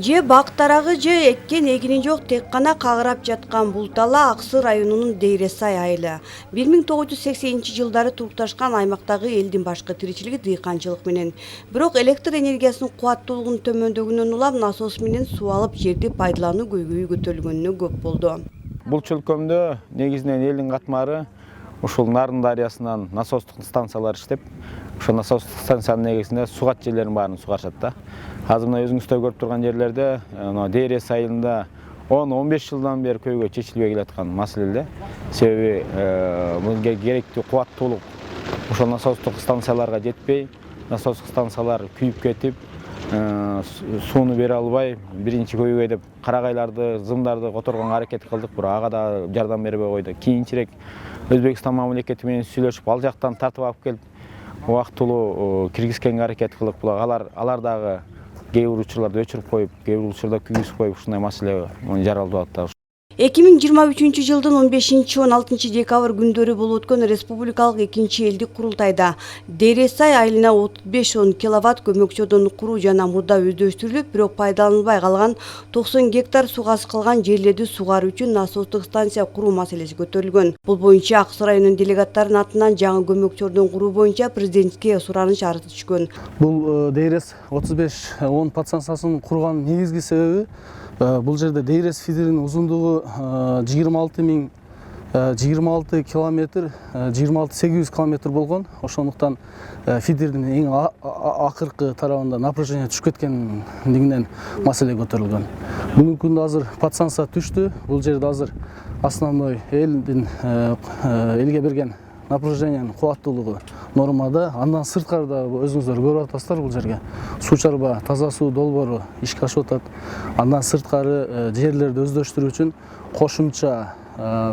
Же бактарагы же эккен эгини жок тек гана кагырап жаткан Бултала Аксы районунун Дейресай айылы. 1980-жылдары турукташкан аймактагы элдин башкы тиричилиги дыйканчылык менен. Бирок электр энергиясынын кубаттуулугунун төмөндөгүнөн улам насос менен суу алып жерди пайдалануу көйгөйү көтөрүлгөнүнө көп болду. Бул чөлкөмдө негизинен элдин катмары ушул Нарын дарыясынан насостук станциялар иштеп, ошо насостук станциянын негизинде сугат жерлерин баарын сугарышат да. Азыр мына өзүңүздөр көрүп турган жерлерде Дейрес айылында 10-15 жылдан бери көйгөй чечилбей келаткан маселе эле. Себеби мынга керектүү кубаттуулук ошол насостук станцияларга жетпей, насостук станциялар күйүп кетип, сууну бере албай, биринчи көйгөй деп карагайларды, зымдарды которгонго аракет кылдык, бирок ага да жардам бербей койду. Кийинчерээк Өзбекстан мамлекети менен сүйлөшүп, ал жактан тартып алып келип, убактылуу киргизгенге аракет кылдык. Алар дагы кээ бир учурларда өчүрүп коюп, кээ бир учурда күйгүзүп коюп, ушундай маселе жаралып атат. 2023-жылдын 15-16 декабрь күндөрү болуп өткөн республикалык экинчи элдик курултайда Дейресай айылына 35-10 киловатт көмөкчөдөн куруу жана мурда өздөштүрүлүп, бирок пайдаланылбай калган 90 гектар суга калган жерлерди сугаруу үчүн насостук станция куруу маселеси көтөрүлгөн. Бул боюнча Аксы районунун делегаттарынын атынан жаңы көмөкчөдөн куруу боюнча президентке сураныч арызы түшкөн. Бул Дейрес 35-10 подстанциясын курган негизги себеби бул жерде Дейрес фидеринин узундугу 26 километр, 26-800 километр болгон. Ошондуктан фидердин эң акыркы тарабында напряжение түшүп кеткендигинен маселе көтөрүлгөн. Бүгүнкү күндө азыр подстанция түштү. Бул жерде азыр основной элге берген напряжениянын кубаттуулугу нормада. Андан сырткары да өзүңүздөр көрүп атасыздар, бул жерге суу чарба, таза суу долбоору ишке ашып атат. Андан сырткары жерлерди өздөштүрүү үчүн кошумча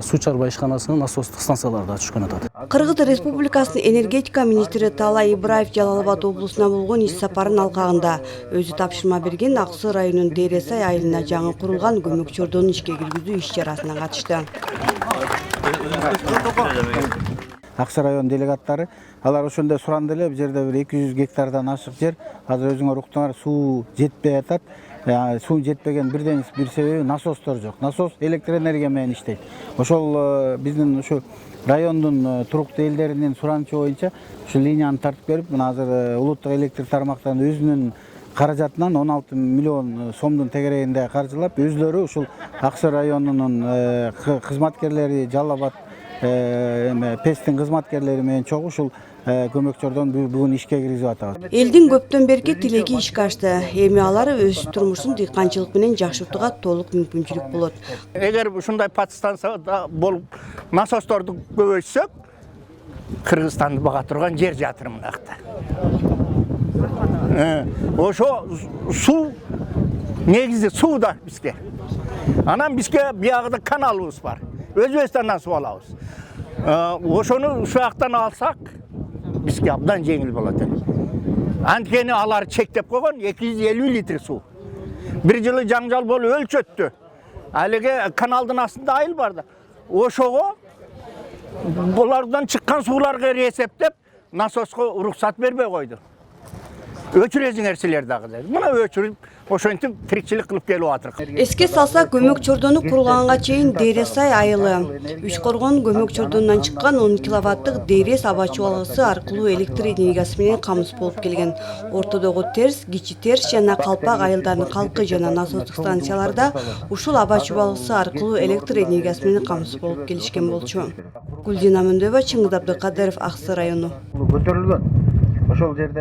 суу чарба ишканасынын насостук станциялары да түшкөн атат. Кыргыз Республикасынын энергетика министри Таалай Ибраев Жалал Абад облусуна болгон иш сапарын алкагында өзү тапшырма берген Аксы районунун Дейресай айылына жаңы курулган көмөкчөрдөн ишке киргизүү иш чарасына катышты. Аксы район делегаттары алар ошондой суранды эле, бул жерде бир 200 гектардан ашык жер, азыр өзүңөр уктуңар, суу жетпей атат. Суу жетпеген бир себеби насостор жок. Насос электр энергия менен иштейт. Ошол биздин ушу райондун туруктуу элдеринин суранычы боюнча ушу линияны тартып берип, мына азыр улуттук электр тармактан өзүнүн каражатынан 16 миллион сомдун тегерегинде каржылап, өзлөрү ушул Аксы районунун кызматкерлери, Жалал Абад ПЭСтин кызматкерлери менен чогуу ушул көмөкчөрдөн бүгүн ишке киргизип атабыз. Элдин көптөн берки тилеги ишке ашты. Эми алар өз турмушун дыйканчылык менен жакшыртууга толук мүмкүнчүлүк болот. Эгер ушундай подстанцияда болуп насосторду көбөйтсөк, Кыргызстанды бага турган жер жатыр мынакта. Ошо суу негизи суу да бизге. Анан бизге биягыда каналыбыз бар. Өзбекстандан суу алабыз. Ошону ушул жактан алсак, бизге абдан жеңил болот. Анткени алар чектеп койгон 250 литр суу. Бир жылы жаңжал болуп өлчөттү. Алиге каналдын астында айыл бар да. Ошого булардан чыккан сууларга эсептеп насоско уруксат бербей койду. Өчүрөсүңөр силер дагы. Мына өчүрүп, ошентип тирикчилик кылып келип атырк. Эске салсак, көмөкчөрдөнү курулганга чейин Дейресай айылы Үч коргон көмөкчөрдөнүнөн чыккан 10 киловатттык Дейрес аба чубалгысы аркылуу электр энергиясы менен камсыз болуп келген. Ортодогу Терс, Кичи Терс жана Калпак айылдарынын калкы жана насостук станцияларда ушул аба чубалгысы аркылуу электр энергиясы менен камсыз болуп келишкен болчу. Гүлдина Мөндөбө, Чыңгыз Абдыкадыров, Аксы району. Көтөрүлгөн. Ошол жерде